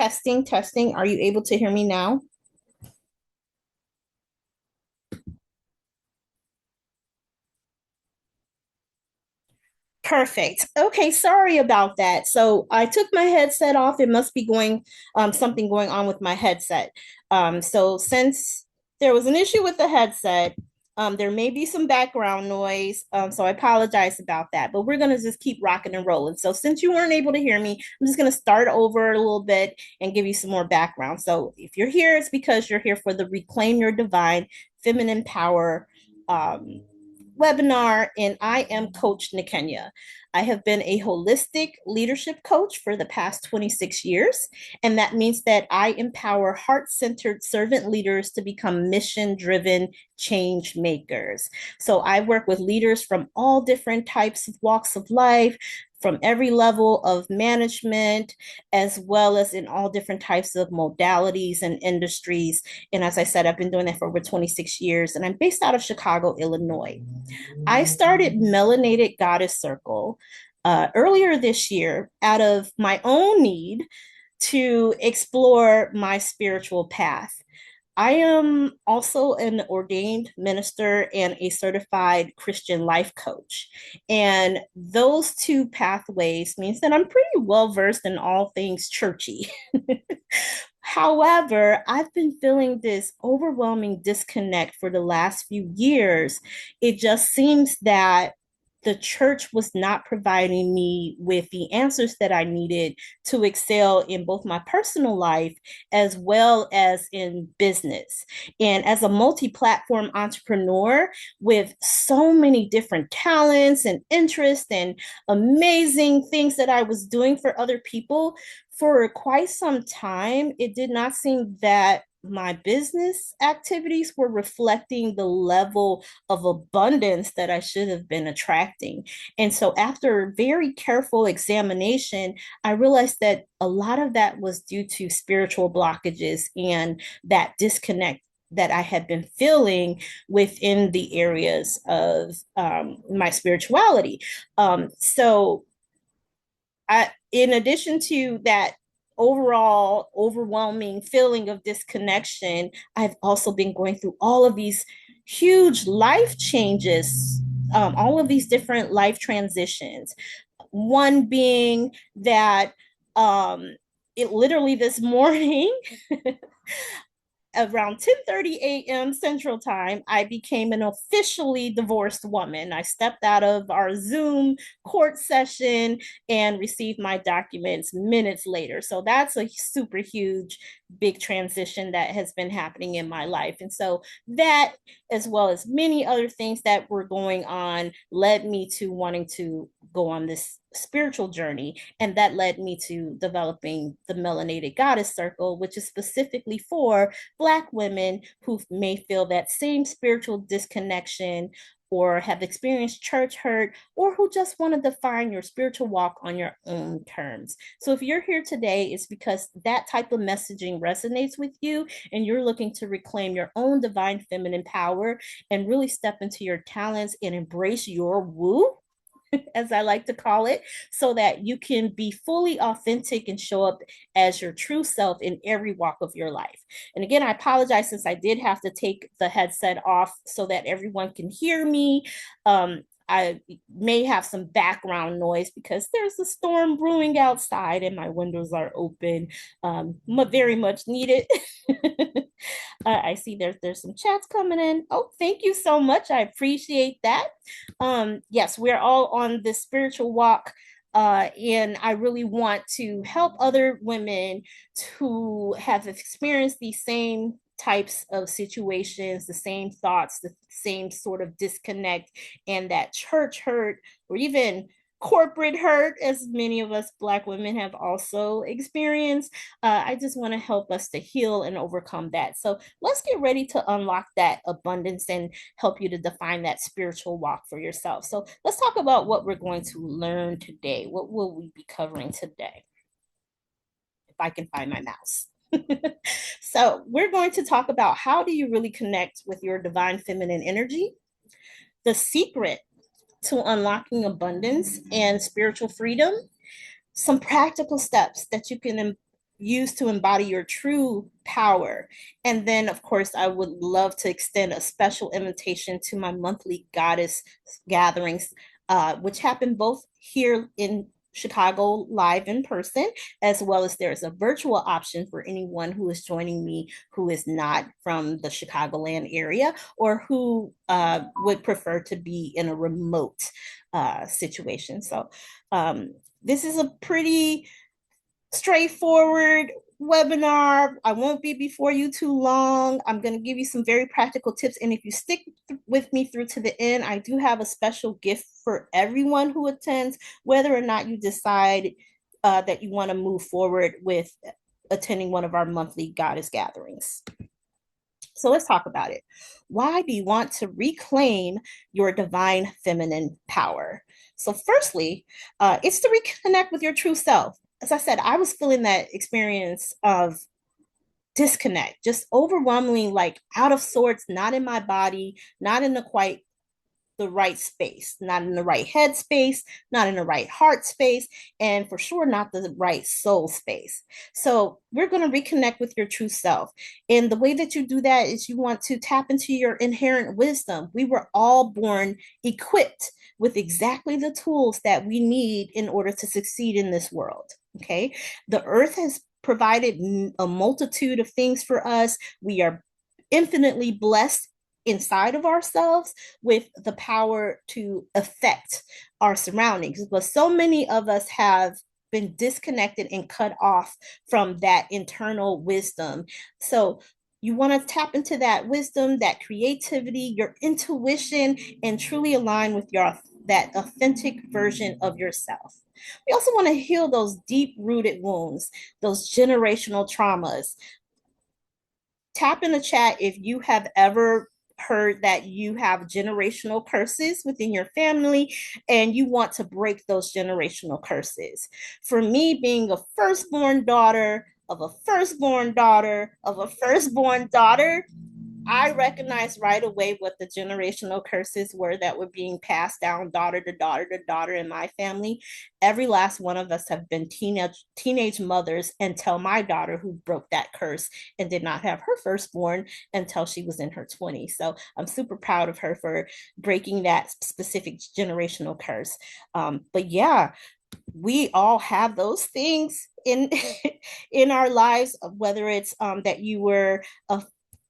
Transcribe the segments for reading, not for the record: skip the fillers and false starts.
Testing, testing. Are you able to hear me now? Perfect. Okay, sorry about that. So I took my headset off. It must be something going on with my headset. So since there was an issue with the headset, there may be some background noise. So I apologize about that. But we're gonna just keep rocking and rolling. So since you weren't able to hear me, I'm just gonna start over a little bit and give you some more background. So if you're here, it's because you're here for the Reclaim Your Divine Feminine Power um, webinar, and I am Coach Nikenya. I have been a holistic leadership coach for the past 26 years, and that means that I empower heart centered servant leaders to become mission driven change makers. So I work with leaders from all different types of walks of life, from every level of management, as well as in all different types of modalities and industries. And as I said, I've been doing that for over 26 years, and I'm based out of Chicago, Illinois. I started Melanated Goddess Circle earlier this year out of my own need to explore my spiritual path. I am also an ordained minister and a certified Christian life coach. And those two pathways means that I'm pretty well versed in all things churchy. However, I've been feeling this overwhelming disconnect for the last few years. It just seems that the church was not providing me with the answers that I needed to excel in both my personal life as well as in business. And as a multi platform entrepreneur with so many different talents and interests and amazing things that I was doing for other people, for quite some time, it did not seem that my business activities were reflecting the level of abundance that I should have been attracting. And so, after very careful examination, I realized that a lot of that was due to spiritual blockages and that disconnect that I had been feeling within the areas of my spirituality. So, in addition to that overall overwhelming feeling of disconnection, I've also been going through all of these huge life changes, all of these different life transitions. One being that it literally this morning around 10:30 a.m. Central Time, I became an officially divorced woman. I stepped out of our Zoom court session and received my documents minutes later. So that's a super huge, big transition that has been happening in my life. And so that, as well as many other things that were going on, led me to wanting to go on this spiritual journey. And that led me to developing the Melanated Goddess Circle, which is specifically for Black women who may feel that same spiritual disconnection or have experienced church hurt, or who just want to define your spiritual walk on your own terms. So if you're here today, it's because that type of messaging resonates with you and you're looking to reclaim your own divine feminine power and really step into your talents and embrace your woo, as I like to call it, so that you can be fully authentic and show up as your true self in every walk of your life. And again, I apologize since I did have to take the headset off so that everyone can hear me. I may have some background noise because there's a storm brewing outside and my windows are open. Very much needed. I see there's some chats coming in. Oh, thank you so much. I appreciate that. Yes, we're all on this spiritual walk. And I really want to help other women who have experienced these same types of situations, the same thoughts, the same sort of disconnect, and that church hurt, or even corporate hurt, as many of us Black women have also experienced. I just want to help us to heal and overcome that. So let's get ready to unlock that abundance and help you to define that spiritual walk for yourself. So let's talk about what we're going to learn today. What will we be covering today? If I can find my mouse. So we're going to talk about how do you really connect with your divine feminine energy, the secret to unlocking abundance and spiritual freedom, some practical steps that you can use to embody your true power. And then, of course, I would love to extend a special invitation to my monthly goddess gatherings, which happen both here in Chicago live in person, as well as there's a virtual option for anyone who is joining me who is not from the Chicagoland area or who would prefer to be in a remote situation. So this is a pretty straightforward webinar. I won't be before you too long. I'm going to give you some very practical tips. And if you stick with me through to the end, I do have a special gift for everyone who attends, whether or not you decide that you want to move forward with attending one of our monthly goddess gatherings. So let's talk about it. Why do you want to reclaim your divine feminine power? So, firstly, it's to reconnect with your true self. As I said, I was feeling that experience of disconnect, just overwhelmingly like out of sorts, not in my body, not in the quite the right space, not in the right head space, not in the right heart space, and for sure not the right soul space. So we're going to reconnect with your true self. And the way that you do that is you want to tap into your inherent wisdom. We were all born equipped with exactly the tools that we need in order to succeed in this world. Okay. The earth has provided a multitude of things for us. We are infinitely blessed inside of ourselves with the power to affect our surroundings. But so many of us have been disconnected and cut off from that internal wisdom. So you want to tap into that wisdom, that creativity, your intuition, and truly align with your that authentic version of yourself. We also want to heal those deep rooted wounds, those generational traumas. Tap in the chat if you have ever heard that you have generational curses within your family and you want to break those generational curses. For me, being a firstborn daughter of a firstborn daughter of a firstborn daughter, I recognized right away what the generational curses were that were being passed down daughter to daughter to daughter in my family. Every last one of us have been teenage mothers until my daughter who broke that curse and did not have her firstborn until she was in her 20s. So I'm super proud of her for breaking that specific generational curse. But yeah, we all have those things in in our lives, whether it's that you were a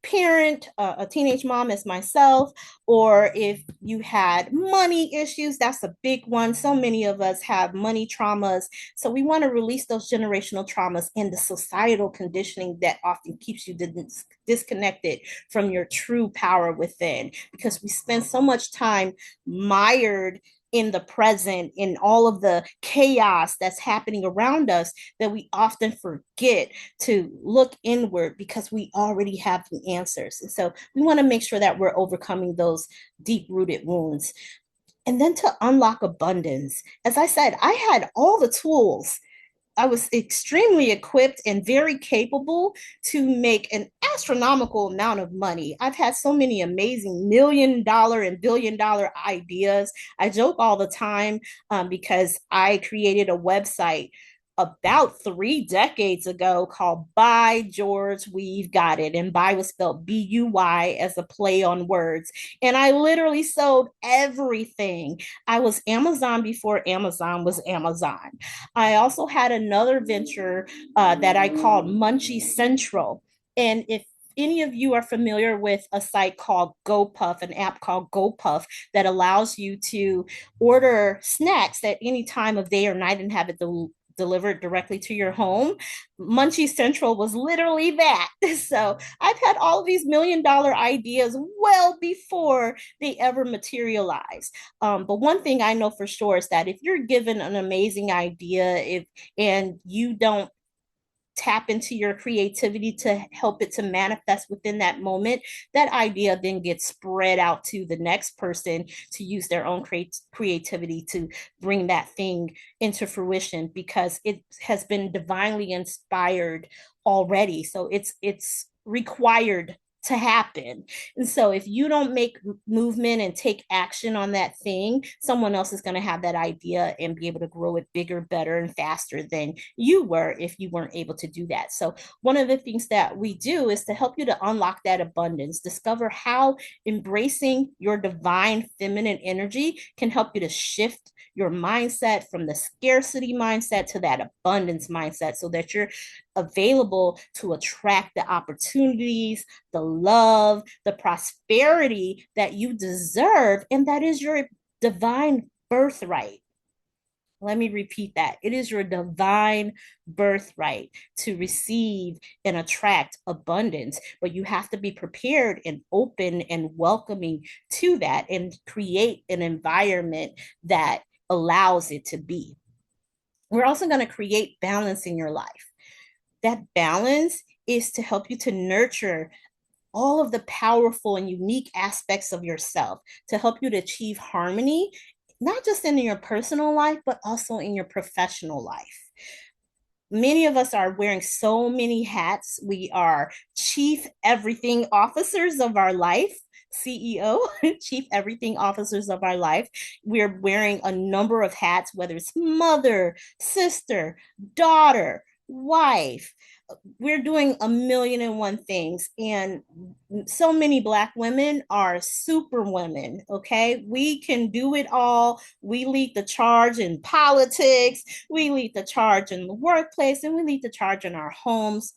parent, a teenage mom as myself, or if you had money issues, that's a big one. So many of us have money traumas. So we want to release those generational traumas and the societal conditioning that often keeps you disconnected from your true power within, because we spend so much time mired in the present, in all of the chaos that's happening around us, that we often forget to look inward because we already have the answers. And so we want to make sure that we're overcoming those deep rooted wounds. And then to unlock abundance. As I said, I had all the tools. I was extremely equipped and very capable to make an astronomical amount of money. I've had so many amazing $1 million and $1 billion ideas. I joke all the time because I created a website about 3 decades ago called By George We've Got It. And Buy was spelled Buy as a play on words. And I literally sold everything. I was Amazon before Amazon was Amazon. I also had another venture that I called Munchie Central. And if any of you are familiar with a site called GoPuff, an app called GoPuff that allows you to order snacks at any time of day or night and have it delivered directly to your home. Munchie Central was literally that. So I've had all of these $1 million ideas well before they ever materialize. But one thing I know for sure is that if you're given an amazing idea, if and you don't tap into your creativity to help it to manifest within that moment, that idea then gets spread out to the next person to use their own creativity to bring that thing into fruition because it has been divinely inspired already. So it's required to happen. And so if you don't make movement and take action on that thing, someone else is going to have that idea and be able to grow it bigger, better, and faster than you were if you weren't able to do that. So one of the things that we do is to help you to unlock that abundance, discover how embracing your divine feminine energy can help you to shift your mindset from the scarcity mindset to that abundance mindset so that you're available to attract the opportunities, the love, the prosperity that you deserve, and that is your divine birthright. Let me repeat that. It is your divine birthright to receive and attract abundance, but you have to be prepared and open and welcoming to that and create an environment that allows it to be. We're also going to create balance in your life. That balance is to help you to nurture all of the powerful and unique aspects of yourself to help you to achieve harmony, not just in your personal life, but also in your professional life. Many of us are wearing so many hats. We are chief everything officers of our life. CEO, chief everything officers of our life. We're wearing a number of hats, whether it's mother, sister, daughter, wife. We're doing a million and one things. And so many Black women are super women. Okay. We can do it all. We lead the charge in politics, we lead the charge in the workplace, and we lead the charge in our homes,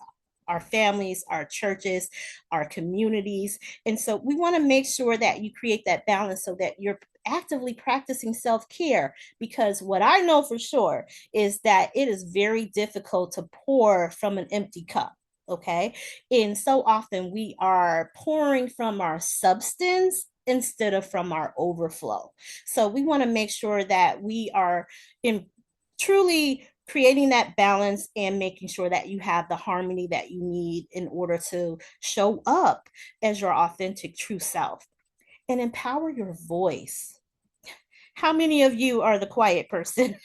our families, our churches, our communities. And so we want to make sure that you create that balance so that you're actively practicing self-care, because what I know for sure is that it is very difficult to pour from an empty cup. Okay. And so often we are pouring from our substance instead of from our overflow. So we want to make sure that we are in truly creating that balance and making sure that you have the harmony that you need in order to show up as your authentic true self and empower your voice. How many of you are the quiet person?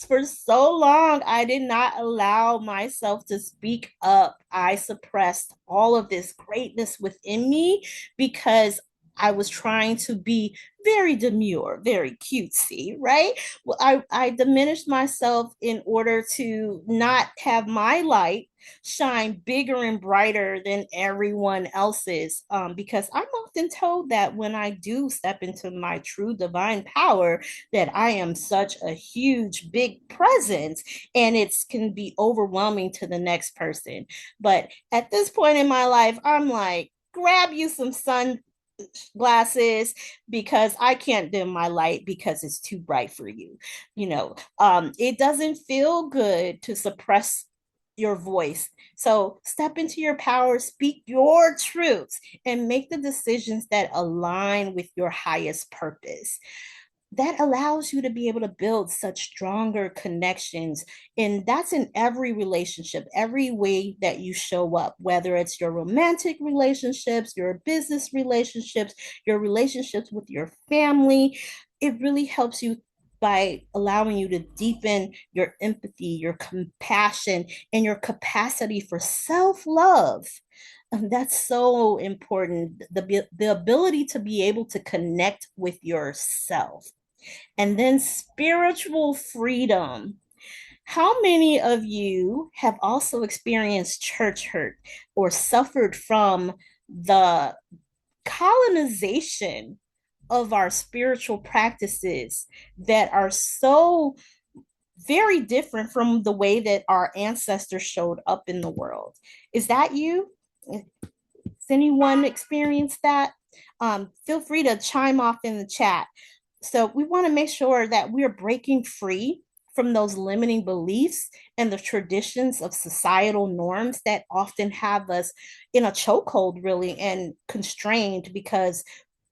For so long, I did not allow myself to speak up. I suppressed all of this greatness within me because I was trying to be very demure, very cutesy, right? Well, I diminished myself in order to not have my light shine bigger and brighter than everyone else's. Because I'm often told that when I do step into my true divine power, that I am such a huge, big presence, and it can be overwhelming to the next person. But at this point in my life, I'm like, grab you some sunglasses because I can't dim my light because it's too bright for you. It doesn't feel good to suppress your voice. So step into your power, speak your truths, and make the decisions that align with your highest purpose. That allows you to be able to build such stronger connections. And that's in every relationship, every way that you show up, whether it's your romantic relationships, your business relationships, your relationships with your family. It really helps you by allowing you to deepen your empathy, your compassion, and your capacity for self love. And that's so important. The ability to be able to connect with yourself. And then spiritual freedom. How many of you have also experienced church hurt or suffered from the colonization of our spiritual practices that are so very different from the way that our ancestors showed up in the world? Is that you? Has anyone experienced that? Feel free to chime off in the chat. So we want to make sure that we're breaking free from those limiting beliefs and the traditions of societal norms that often have us in a chokehold, really, and constrained because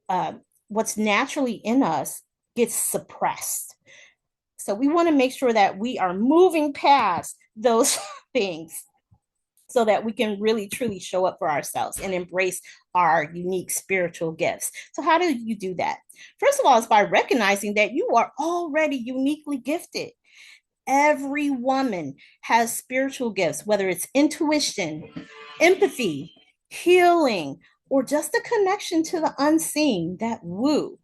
uh, what's naturally in us gets suppressed. So we want to make sure that we are moving past those things so that we can really truly show up for ourselves and embrace our unique spiritual gifts. So, how do you do that? First of all, it's by recognizing that you are already uniquely gifted. Every woman has spiritual gifts, whether it's intuition, empathy, healing, or just a connection to the unseen, that woo.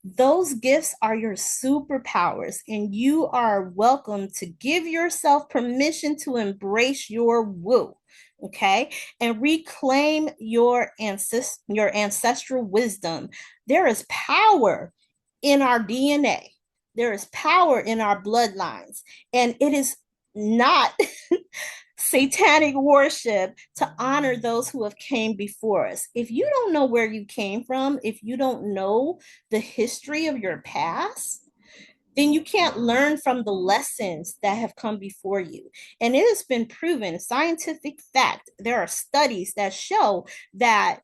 Those gifts are your superpowers, and you are welcome to give yourself permission to embrace your woo. Okay, and reclaim your ancestral wisdom. There is power in our DNA. There is power in our bloodlines, and it is not satanic worship to honor those who have came before us. If you don't know where you came from, if you don't know the history of your past, then you can't learn from the lessons that have come before you. And it has been proven, scientific fact, there are studies that show that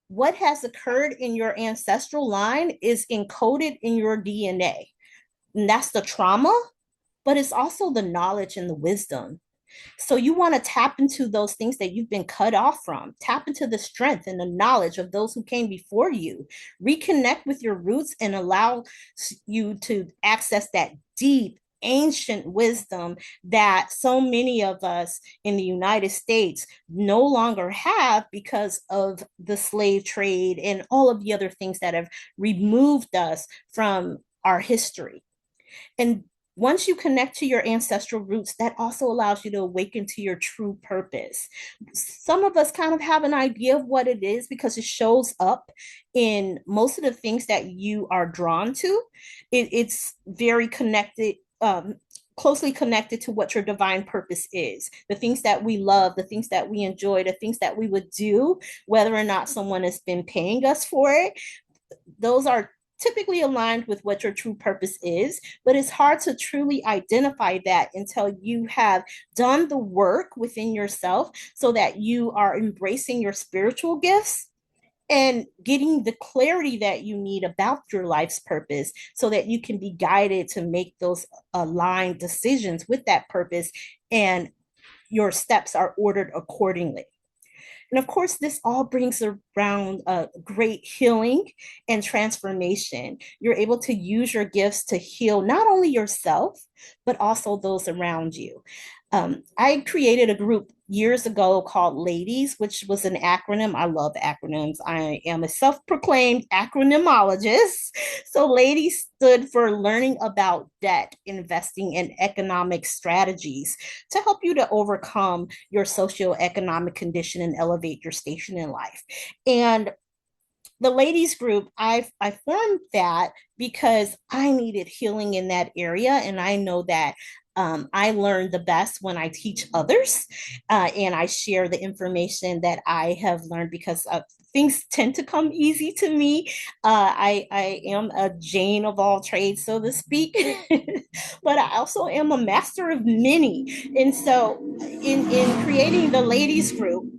what has occurred in your ancestral line is encoded in your DNA. And that's the trauma, but it's also the knowledge and the wisdom. So you want to tap into those things that you've been cut off from. Tap into the strength and the knowledge of those who came before you. Reconnect with your roots and allow you to access that deep, ancient wisdom that so many of us in the United States no longer have because of the slave trade and all of the other things that have removed us from our history. And once you connect to your ancestral roots, that also allows you to awaken to your true purpose. Some of us kind of have an idea of what it is because it shows up in most of the things that you are drawn to. It's very connected, closely connected to what your divine purpose is, the things that we love, the things that we enjoy, the things that we would do, whether or not someone has been paying us for it. Those are typically aligned with what your true purpose is, but it's hard to truly identify that until you have done the work within yourself so that you are embracing your spiritual gifts and getting the clarity that you need about your life's purpose so that you can be guided to make those aligned decisions with that purpose, and your steps are ordered accordingly. And of course, this all brings around great healing and transformation. You're able to use your gifts to heal not only yourself, but also those around you. I created a group years ago called Ladies, which was an acronym. I love acronyms. I am a self proclaimed acronymologist. So, Ladies stood for learning about debt, investing, and economic strategies to help you to overcome your socioeconomic condition and elevate your station in life. And the ladies group, I formed that because I needed healing in that area, and I know that I learn the best when I teach others, and I share the information that I have learned because things tend to come easy to me. I am a Jane of all trades, so to speak, but I also am a master of many. And so, in creating the ladies group,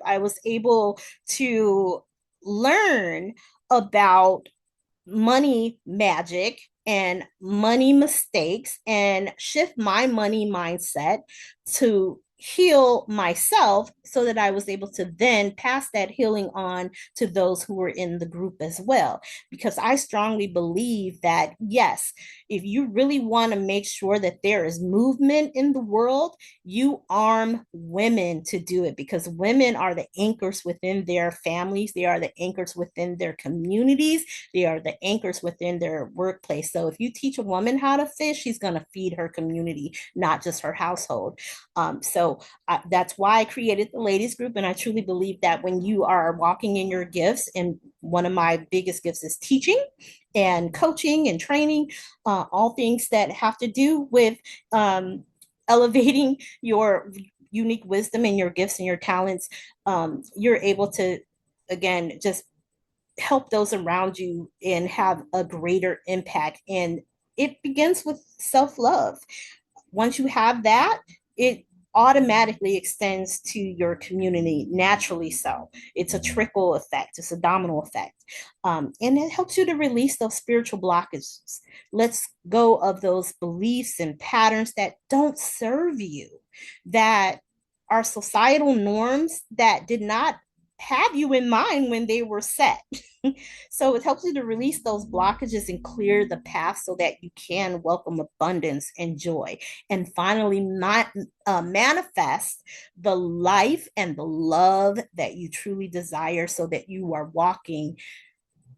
I was able to learn about money magic and money mistakes and shift my money mindset to heal myself so that I was able to then pass that healing on to those who were in the group as well. Because I strongly believe that, yes, if you really want to make sure that there is movement in the world, you arm women to do it, because women are the anchors within their families, they are the anchors within their communities, they are the anchors within their workplace. So if you teach a woman how to fish, she's going to feed her community, not just her household. That's why I created the ladies group. And I truly believe that when you are walking in your gifts, and one of my biggest gifts is teaching and coaching and training, all things that have to do with elevating your unique wisdom and your gifts and your talents, you're able to, again, just help those around you and have a greater impact. And it begins with self love. Once you have that, it automatically extends to your community naturally. So it's a trickle effect, it's a domino effect. And it helps you to release those spiritual blockages. Let's go of those beliefs and patterns that don't serve you, that are societal norms that did not have you in mind when they were set. So it helps you to release those blockages and clear the path so that you can welcome abundance and joy and finally manifest the life and the love that you truly desire so that you are walking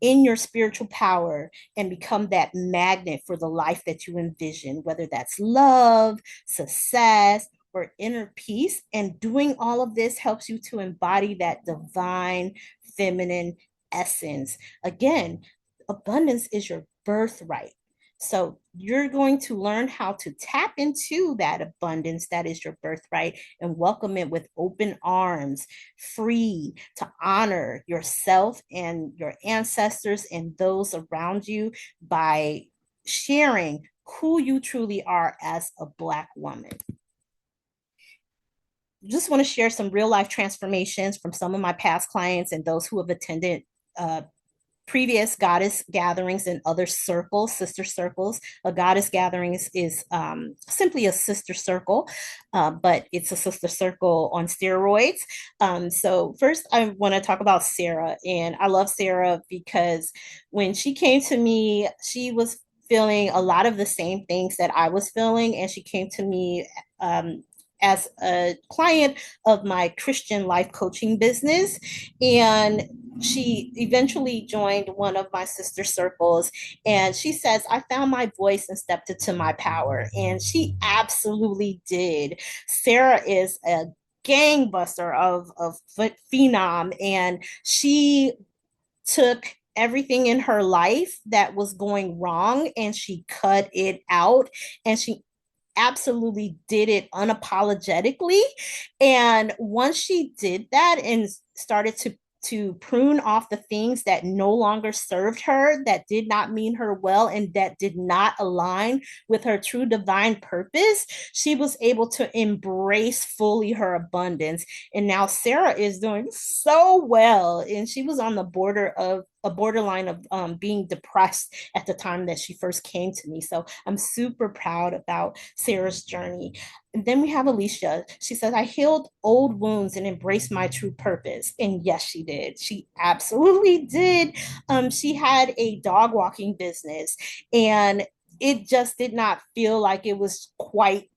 in your spiritual power and become that magnet for the life that you envision, whether that's love, success, or inner peace. And doing all of this helps you to embody that divine feminine essence. Again, abundance is your birthright. So you're going to learn how to tap into that abundance that is your birthright and welcome it with open arms, free to honor yourself and your ancestors and those around you by sharing who you truly are as a Black woman. Just want to share some real life transformations from some of my past clients and those who have attended previous goddess gatherings and other circles, sister circles. A goddess gathering is simply a sister circle, but it's a sister circle on steroids. So first, I want to talk about Sarah, and I love Sarah because when she came to me, she was feeling a lot of the same things that I was feeling, and she came to me as a client of my Christian life coaching business. And she eventually joined one of my sister circles. And she says, I found my voice and stepped into my power. And she absolutely did. Sarah is a gangbuster of phenom. And she took everything in her life that was going wrong and she cut it out, and she absolutely did it unapologetically. And once she did that and started to prune off the things that no longer served her, that did not mean her well, and that did not align with her true divine purpose, she was able to embrace fully her abundance. And now Sarah is doing so well. And she was on the border of a borderline of being depressed at the time that she first came to me. So I'm super proud about Sarah's journey. And then we have Alicia. She says, I healed old wounds and embraced my true purpose. And yes, she did. She absolutely did. She had a dog walking business, and it just did not feel like it was quite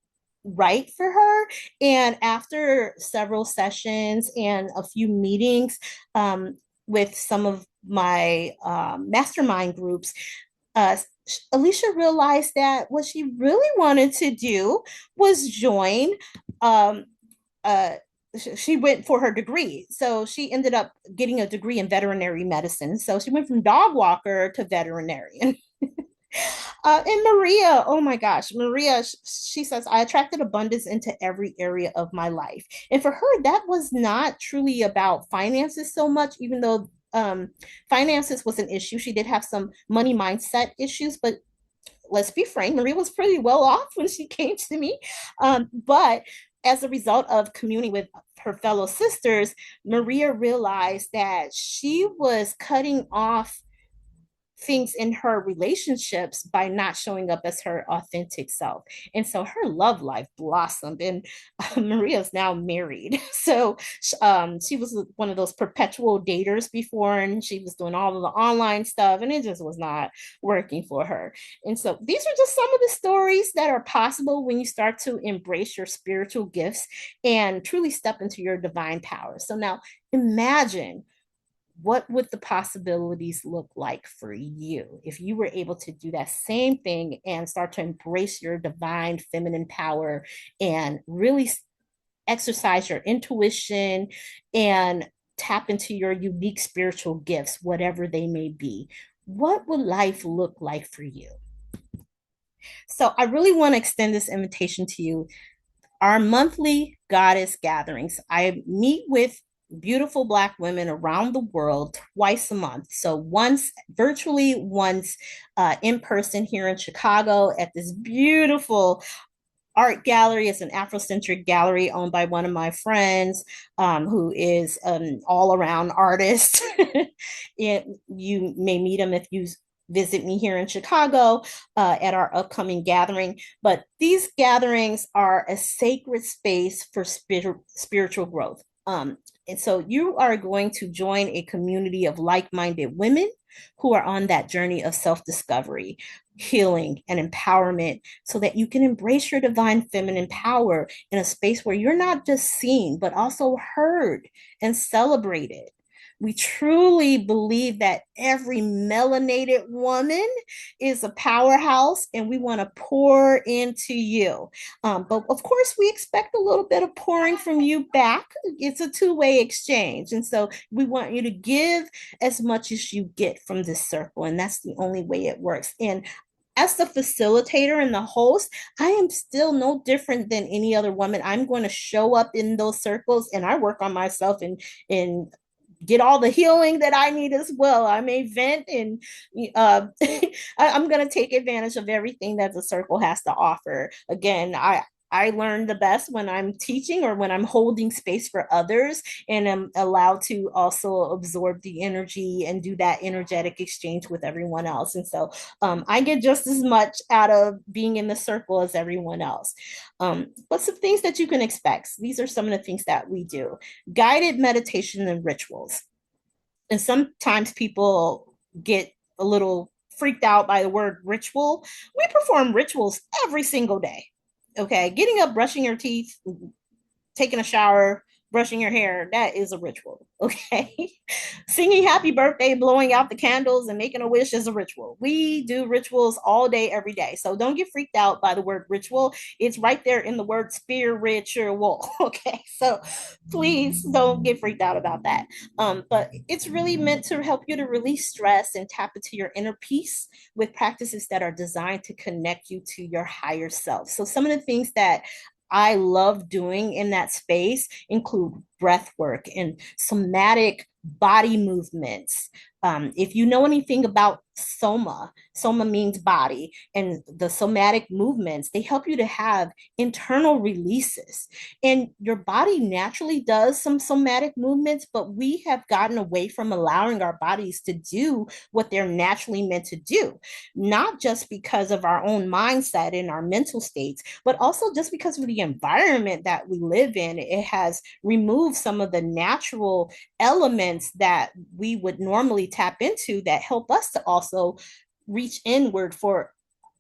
right for her. And after several sessions and a few meetings with some of my mastermind groups, uh, Alicia realized that what she really wanted to do was join. Um, uh, she went for her degree. So she ended up getting a degree in veterinary medicine. So she went from dog walker to veterinarian. And Maria, oh my gosh, Maria, she says, I attracted abundance into every area of my life. And for her, that was not truly about finances so much, even though finances was an issue. She did have some money mindset issues, but let's be frank, Maria was pretty well off when she came to me. But as a result of communing with her fellow sisters, Maria realized that she was cutting off things in her relationships by not showing up as her authentic self. And so her love life blossomed, and Maria's now married. So she was one of those perpetual daters before, and she was doing all of the online stuff, and it just was not working for her. And so these are just some of the stories that are possible when you start to embrace your spiritual gifts and truly step into your divine power. So now imagine, what would the possibilities look like for you if you were able to do that same thing and start to embrace your divine feminine power and really exercise your intuition and tap into your unique spiritual gifts, whatever they may be? What would life look like for you? So I really want to extend this invitation to you. Our monthly goddess gatherings, I meet with beautiful Black women around the world twice a month. So once virtually, once in person here in Chicago at this beautiful art gallery. It's an Afrocentric gallery owned by one of my friends, who is an all-around artist. You may meet him if you visit me here in Chicago at our upcoming gathering. But these gatherings are a sacred space for spiritual growth. And so you are going to join a community of like minded women who are on that journey of self discovery, healing, and empowerment so that you can embrace your divine feminine power in a space where you're not just seen, but also heard and celebrated. We truly believe that every melanated woman is a powerhouse, and we want to pour into you. But of course, we expect a little bit of pouring from you back. It's a two-way exchange. And so we want you to give as much as you get from this circle. And that's the only way it works. And as the facilitator and the host, I am still no different than any other woman. I'm going to show up in those circles and I work on myself and get all the healing that I need as well. I may vent and I'm going to take advantage of everything that the circle has to offer. Again, I learn the best when I'm teaching or when I'm holding space for others and I'm allowed to also absorb the energy and do that energetic exchange with everyone else. And so I get just as much out of being in the circle as everyone else. But some things that you can expect. These are some of the things that we do: guided meditation and rituals. And sometimes people get a little freaked out by the word ritual. We perform rituals every single day. Okay, getting up, brushing your teeth, taking a shower, brushing your hair, that is a ritual. Okay. Singing happy birthday, blowing out the candles, and making a wish is a ritual. We do rituals all day, every day. So don't get freaked out by the word ritual. It's right there in the word spiritual. Okay. So please don't get freaked out about that. But it's really meant to help you to release stress and tap into your inner peace with practices that are designed to connect you to your higher self. So some of the things that I love doing in that space include breath work and somatic body movements. If you know anything about soma means body, and the somatic movements, they help you to have internal releases. And your body naturally does some somatic movements, but we have gotten away from allowing our bodies to do what they're naturally meant to do, not just because of our own mindset and our mental states, but also just because of the environment that we live in. It has removed some of the natural elements that we would normally tap into that help us to also reach inward for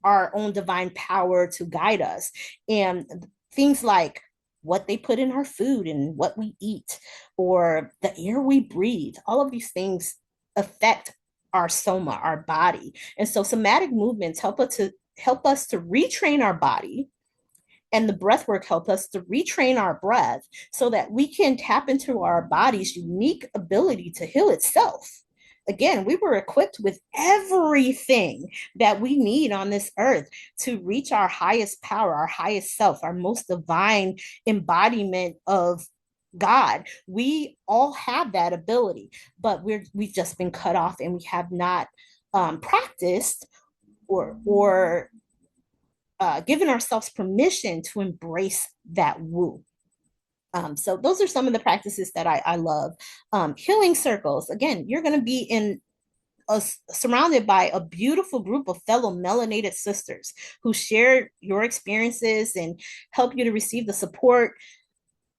our own divine power to guide us. And things like what they put in our food and what we eat, or the air we breathe, all of these things affect our soma, our body. And so somatic movements help us to retrain our body, and the breath work help us to retrain our breath so that we can tap into our body's unique ability to heal itself. Again, we were equipped with everything that we need on this earth to reach our highest power, our highest self, our most divine embodiment of God. We all have that ability, but we've just been cut off and we have not practiced or given ourselves permission to embrace that woo. So those are some of the practices that I love. Healing circles. Again, you're going to be surrounded by a beautiful group of fellow melanated sisters who share your experiences and help you to receive the support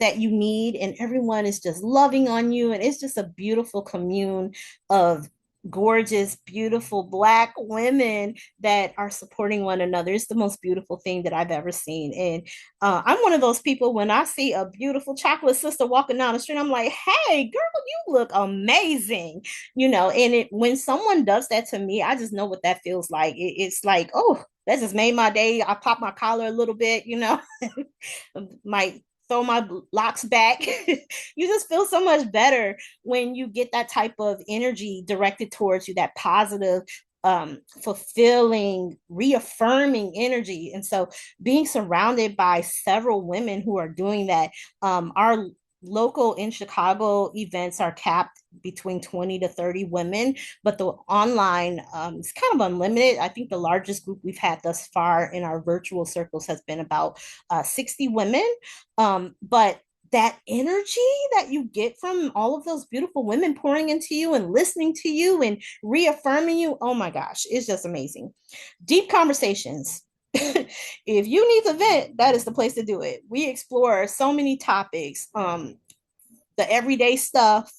that you need, and everyone is just loving on you, and it's just a beautiful commune of gorgeous, beautiful Black women that are supporting one another. It's the most beautiful thing that I've ever seen. And I'm one of those people, when I see a beautiful chocolate sister walking down the street, I'm like, hey girl, you look amazing. And when someone does that to me, I just know what that feels like. It's like, oh, that just made my day. I pop my collar a little bit, might throw my locks back. You just feel so much better when you get that type of energy directed towards you, that positive, fulfilling, reaffirming energy. And so being surrounded by several women who are doing that, our local in Chicago events are capped between 20 to 30 women, but the online is kind of unlimited. I think the largest group we've had thus far in our virtual circles has been about 60 women. But that energy that you get from all of those beautiful women pouring into you and listening to you and reaffirming you, oh my gosh, it's just amazing. Deep conversations. If you need to vent, that is the place to do it. We explore so many topics, the everyday stuff,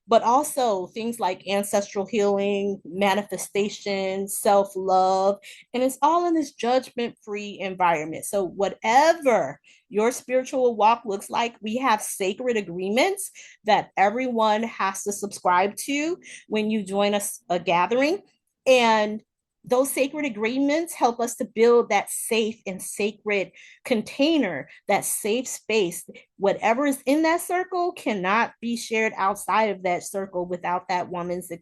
but also things like ancestral healing, manifestation, self love. And it's all in this judgment free environment. So, whatever your spiritual walk looks like, we have sacred agreements that everyone has to subscribe to when you join us a gathering. And those sacred agreements help us to build that safe and sacred container, that safe space. Whatever is in that circle cannot be shared outside of that circle without that woman's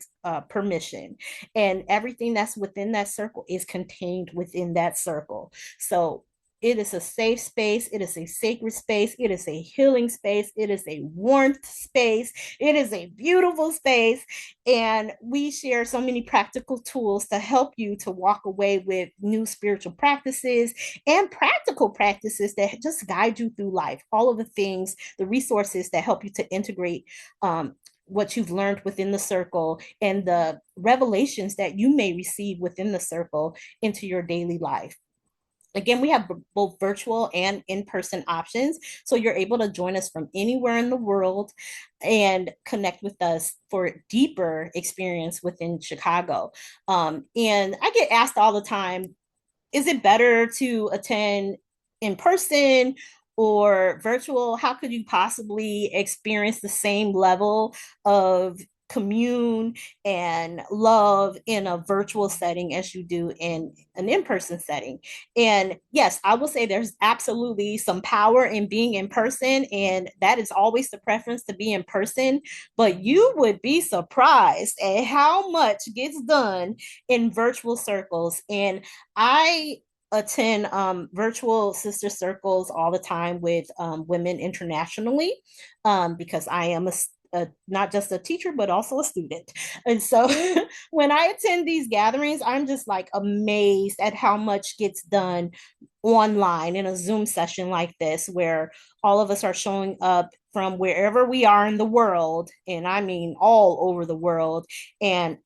permission. And everything that's within that circle is contained within that circle. So it is a safe space. It is a sacred space. It is a healing space. It is a warmth space. It is a beautiful space. And we share so many practical tools to help you to walk away with new spiritual practices and practical practices that just guide you through life. All of the things, the resources that help you to integrate what you've learned within the circle and the revelations that you may receive within the circle into your daily life. Again, we have both virtual and in-person options. So you're able to join us from anywhere in the world and connect with us for deeper experience within Chicago. And I get asked all the time, is it better to attend in person or virtual? How could you possibly experience the same level of commune and love in a virtual setting as you do in an in-person setting? And yes, I will say there's absolutely some power in being in person, and that is always the preference, to be in person. But you would be surprised at how much gets done in virtual circles. And I attend virtual sister circles all the time with women internationally, because I am not just a teacher, but also a student. And so when I attend these gatherings, I'm just like amazed at how much gets done online in a Zoom session like this, where all of us are showing up from wherever we are in the world. And I mean, all over the world, and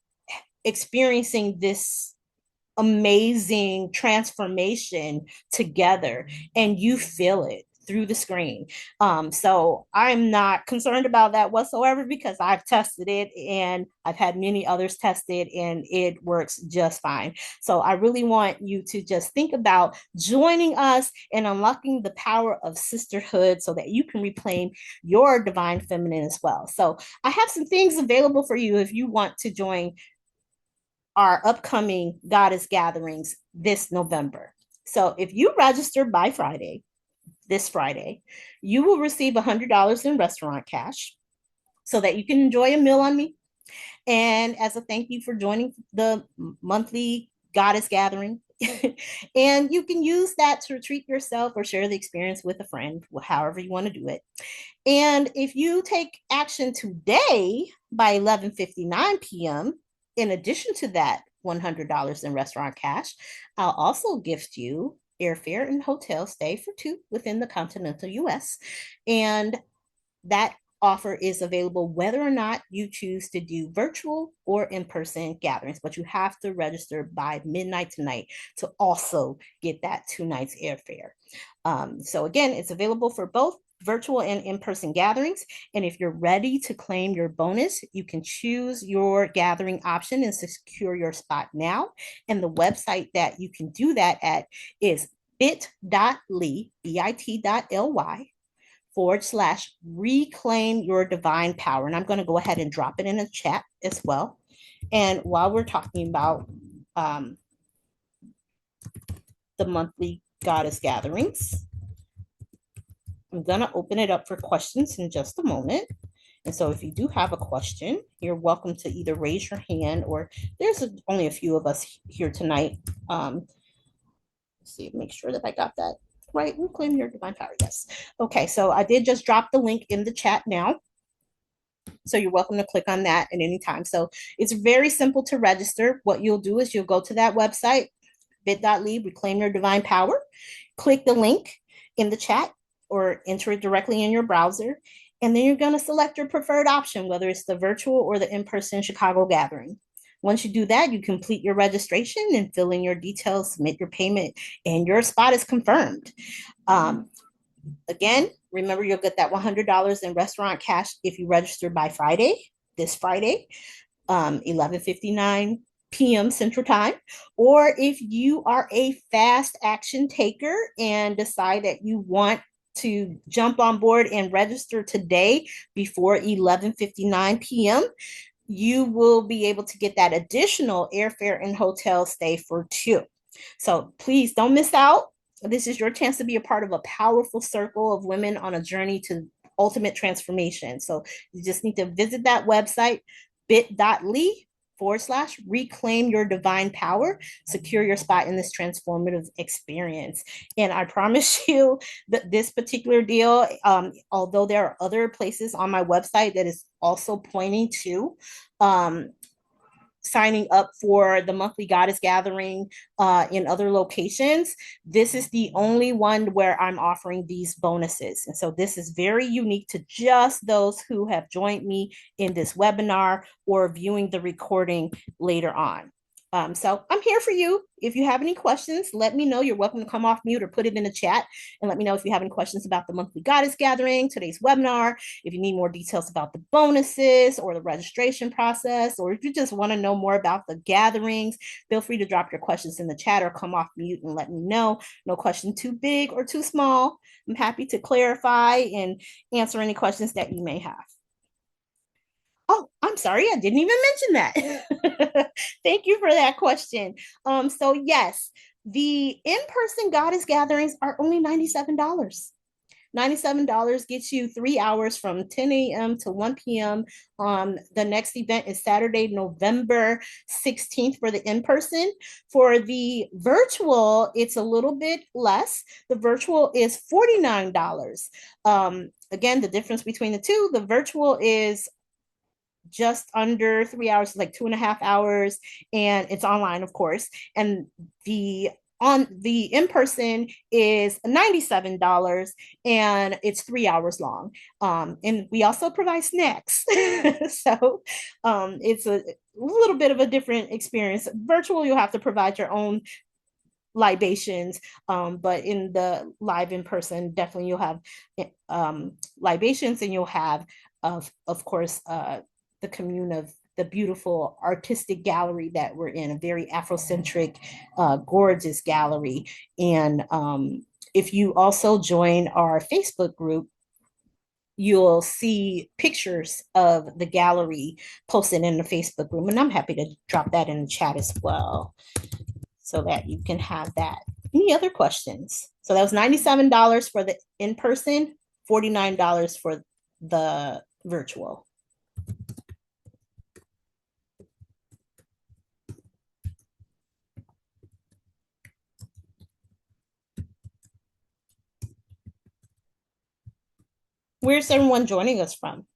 experiencing this amazing transformation together, and you feel it through the screen. So I'm not concerned about that whatsoever, because I've tested it and I've had many others test it and it works just fine. So I really want you to just think about joining us and unlocking the power of sisterhood so that you can reclaim your divine feminine as well. So I have some things available for you if you want to join our upcoming goddess gatherings this November. So if you register by Friday, this Friday, you will receive $100 in restaurant cash so that you can enjoy a meal on me. And as a thank you for joining the monthly goddess gathering. And you can use that to treat yourself or share the experience with a friend, however you want to do it. And if you take action today by 11:59 p.m., in addition to that $100 in restaurant cash, I'll also gift you airfare and hotel stay for two within the continental US. And that offer is available whether or not you choose to do virtual or in-person gatherings, but you have to register by midnight tonight to also get that 2 nights airfare. So again, it's available for both virtual and in-person gatherings. And if you're ready to claim your bonus, you can choose your gathering option and secure your spot now. And the website that you can do that at is bit.ly, bit.ly /reclaim your divine power. And I'm going to go ahead and drop it in the chat as well. And while we're talking about the monthly goddess gatherings, I'm going to open it up for questions in just a moment. And so if you do have a question, you're welcome to either raise your hand, or there's only a few of us here tonight. Let's see, make sure that I got that right. Reclaim your divine power. Yes. Okay, so I did just drop the link in the chat now. So you're welcome to click on that at any time. So it's very simple to register. What you'll do is you'll go to that website, bit.ly, reclaim your divine power, click the link in the chat or enter it directly in your browser. And then you're going to select your preferred option, whether it's the virtual or the in-person Chicago gathering. Once you do that, you complete your registration and fill in your details, submit your payment, and your spot is confirmed. Again, Remember, you'll get that $100 in restaurant cash if you register by Friday, this Friday, 11:59 p.m. Central Time. Or if you are a fast action taker and decide that you want to jump on board and register today before 11:59 p.m., you will be able to get that additional airfare and hotel stay for two. So please don't miss out. This is your chance to be a part of a powerful circle of women on a journey to ultimate transformation. So you just need to visit that website, bit.ly/ reclaim your divine power, secure your spot in this transformative experience. And I promise you that this particular deal, although there are other places on my website that is also pointing to signing up for the monthly goddess gathering in other locations, this is the only one where I'm offering these bonuses. And so this is very unique to just those who have joined me in this webinar or viewing the recording later on. So I'm here for you. If you have any questions, let me know. You're welcome to come off mute or put it in the chat and let me know if you have any questions about the monthly goddess gathering, today's webinar, if you need more details about the bonuses or the registration process, or if you just want to know more about the gatherings, feel free to drop your questions in the chat or come off mute and let me know. No question too big or too small. I'm happy to clarify and answer any questions that you may have. Oh, I'm sorry, I didn't even mention that. Thank you for that question. So yes, the in-person goddess gatherings are only $97. $97 gets you 3 hours from 10 a.m. to 1 p.m. The next event is Saturday, November 16th for the in-person. For the virtual, it's a little bit less. The virtual is $49. Again, the difference between the two, the virtual is just under 3 hours, like 2.5 hours, and it's online, of course. And the in-person is $97 and it's 3 hours long. And we also provide snacks. So it's a little bit of a different experience. Virtual, you'll have to provide your own libations, but in the live in person, definitely you'll have libations, and you'll have, of course, the commune of the beautiful artistic gallery that we're in, a very Afrocentric, gorgeous gallery. And if you also join our Facebook group, you'll see pictures of the gallery posted in the Facebook group. And I'm happy to drop that in the chat as well so that you can have that. Any other questions? So that was $97 for the in-person, $49 for the virtual. Where's everyone joining us from?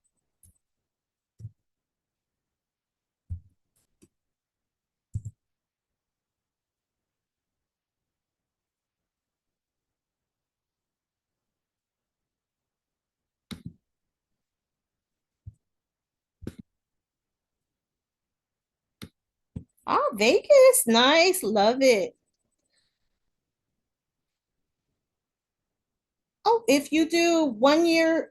Oh, Vegas. Nice. Love it. Oh, if you do 1 year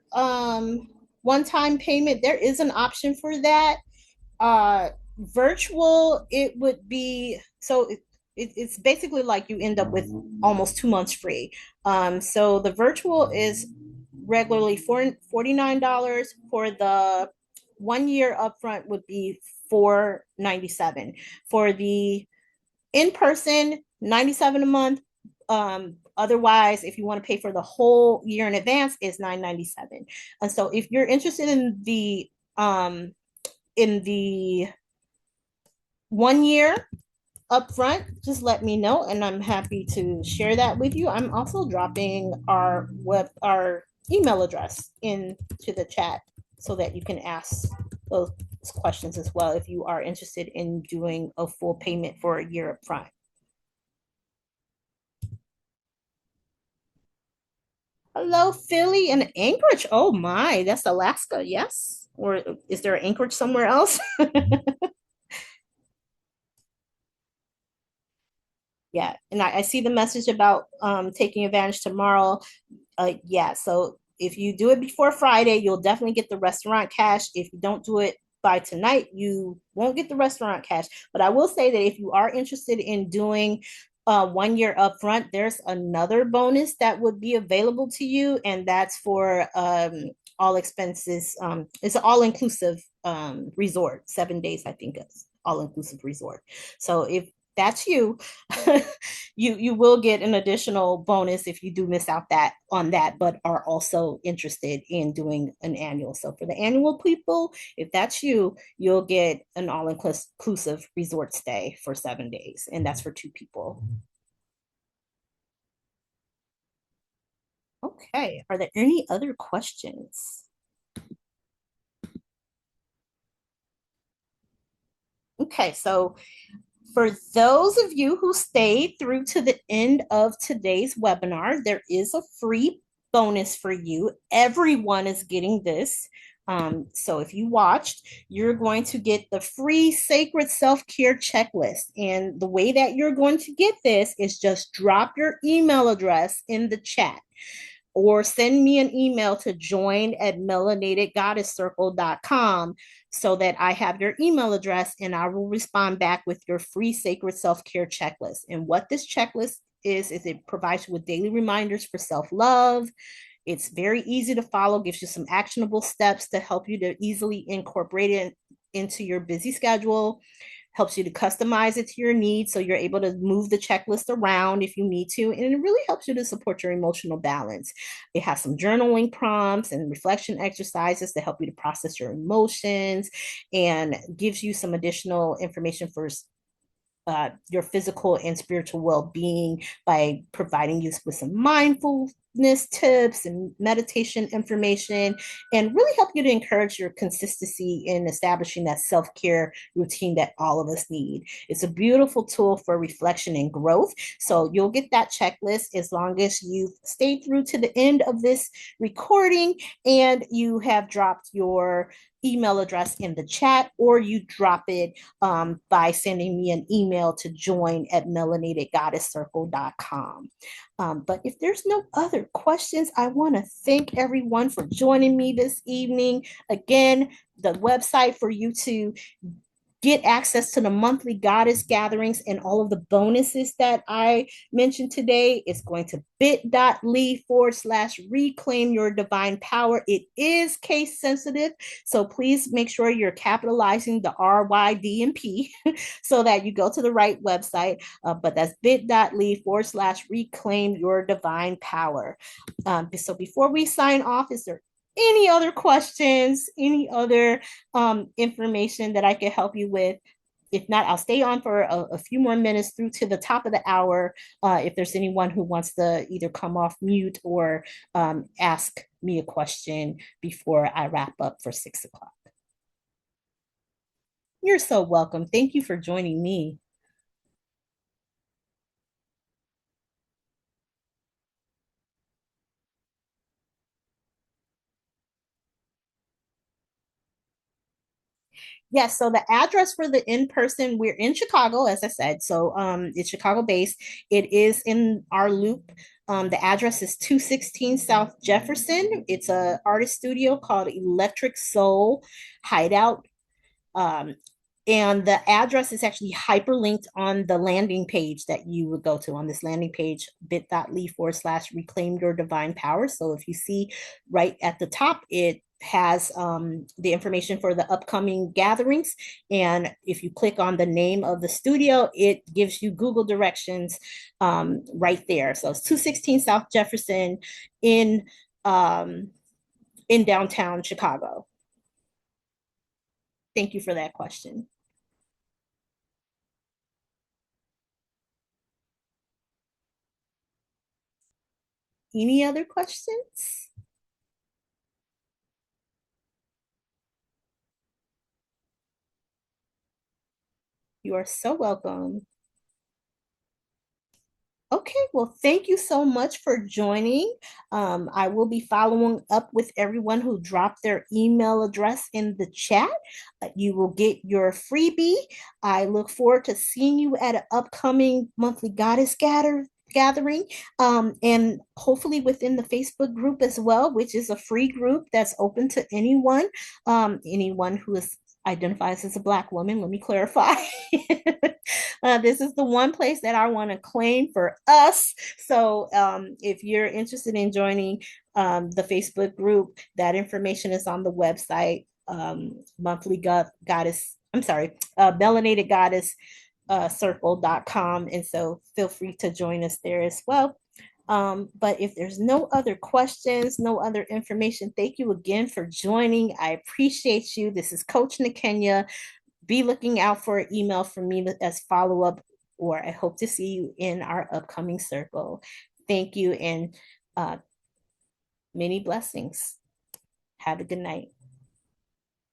one-time payment, there is an option for that. Virtual, it would be so it's basically like you end up with almost 2 months free. So the virtual is regularly $49. For the 1 year upfront would be $497. For the in-person, 97 a month. Otherwise, if you want to pay for the whole year in advance, is $997. And so if you're interested in the 1 year upfront, just let me know and I'm happy to share that with you. I'm also dropping our email address into the chat so that you can ask those questions as well if you are interested in doing a full payment for a year upfront. Hello, Philly and Anchorage. Oh my, that's Alaska, yes? Or is there an Anchorage somewhere else? Yeah, and I see the message about taking advantage tomorrow. Yeah, so if you do it before Friday, you'll definitely get the restaurant cash. If you don't do it by tonight, you won't get the restaurant cash. But I will say that if you are interested in doing 1 year upfront, there's another bonus that would be available to you, and that's for all expenses. It's an all inclusive resort, 7 days, I think it's all inclusive resort. So if that's you, you will get an additional bonus if you do miss out that on that, but are also interested in doing an annual. So for the annual people, if that's you, you'll get an all inclusive resort stay for 7 days, and that's for two people. Okay, are there any other questions? Okay, so for those of you who stayed through to the end of today's webinar, there is a free bonus for you. Everyone is getting this. So if you watched, you're going to get the free sacred self-care checklist. And the way that you're going to get this is just drop your email address in the chat or send me an email to join@melanatedgoddesscircle.com so that I have your email address and I will respond back with your free sacred self-care checklist. And what this checklist is it provides you with daily reminders for self-love. It's very easy to follow, gives you some actionable steps to help you to easily incorporate it into your busy schedule, helps you to customize it to your needs so you're able to move the checklist around if you need to, and it really helps you to support your emotional balance. It has some journaling prompts and reflection exercises to help you to process your emotions, and gives you some additional information for your physical and spiritual well-being by providing you with some mindfulness tips and meditation information, and really help you to encourage your consistency in establishing that self-care routine that all of us need. It's a beautiful tool for reflection and growth. So you'll get that checklist as long as you've stayed through to the end of this recording and you have dropped your email address in the chat, or you drop it by sending me an email to join@melanatedgoddesscircle.com. But if there's no other questions, I want to thank everyone for joining me this evening. Again, the website for you to get access to the monthly goddess gatherings and all of the bonuses that I mentioned today, it's going to bit.ly/reclaim your divine power. It is case sensitive, so please make sure you're capitalizing the R, Y, D, and P so that you go to the right website. But that's bit.ly/reclaim your divine power. So before we sign off, is there any other questions, any other information that I can help you with? If not, I'll stay on for a few more minutes through to the top of the hour. If there's anyone who wants to either come off mute or ask me a question before I wrap up for 6 o'clock. You're so welcome. Thank you for joining me. Yes, so the address for the in-person, we're in Chicago, as I said. So it's Chicago based. It is in our loop. The address is 216 South Jefferson. It's a artist studio called Electric Soul Hideout. Um, and the address is actually hyperlinked on the landing page that you would go to on this landing page, bit.ly/reclaim your divine power. So if you see right at the top, it has the information for the upcoming gatherings. And if you click on the name of the studio, it gives you Google directions right there. So it's 216 South Jefferson um, in downtown Chicago. Thank you for that question. Any other questions? You are so welcome. Okay, well, thank you so much for joining. I will be following up with everyone who dropped their email address in the chat. You will get your freebie. I look forward to seeing you at an upcoming monthly goddess gathering, and hopefully within the Facebook group as well, which is a free group that's open to anyone, anyone who is identifies as a Black woman. Let me clarify. This is the one place that I want to claim for us. So if you're interested in joining the Facebook group, that information is on the website, monthly goddess, I'm sorry, melanated goddess circle.com. And so feel free to join us there as well. But if there's no other questions, no other information, thank you again for joining. I appreciate you. This is Coach Nakenya. Be looking out for an email from me as follow up, or I hope to see you in our upcoming circle. Thank you, and many blessings. Have a good night.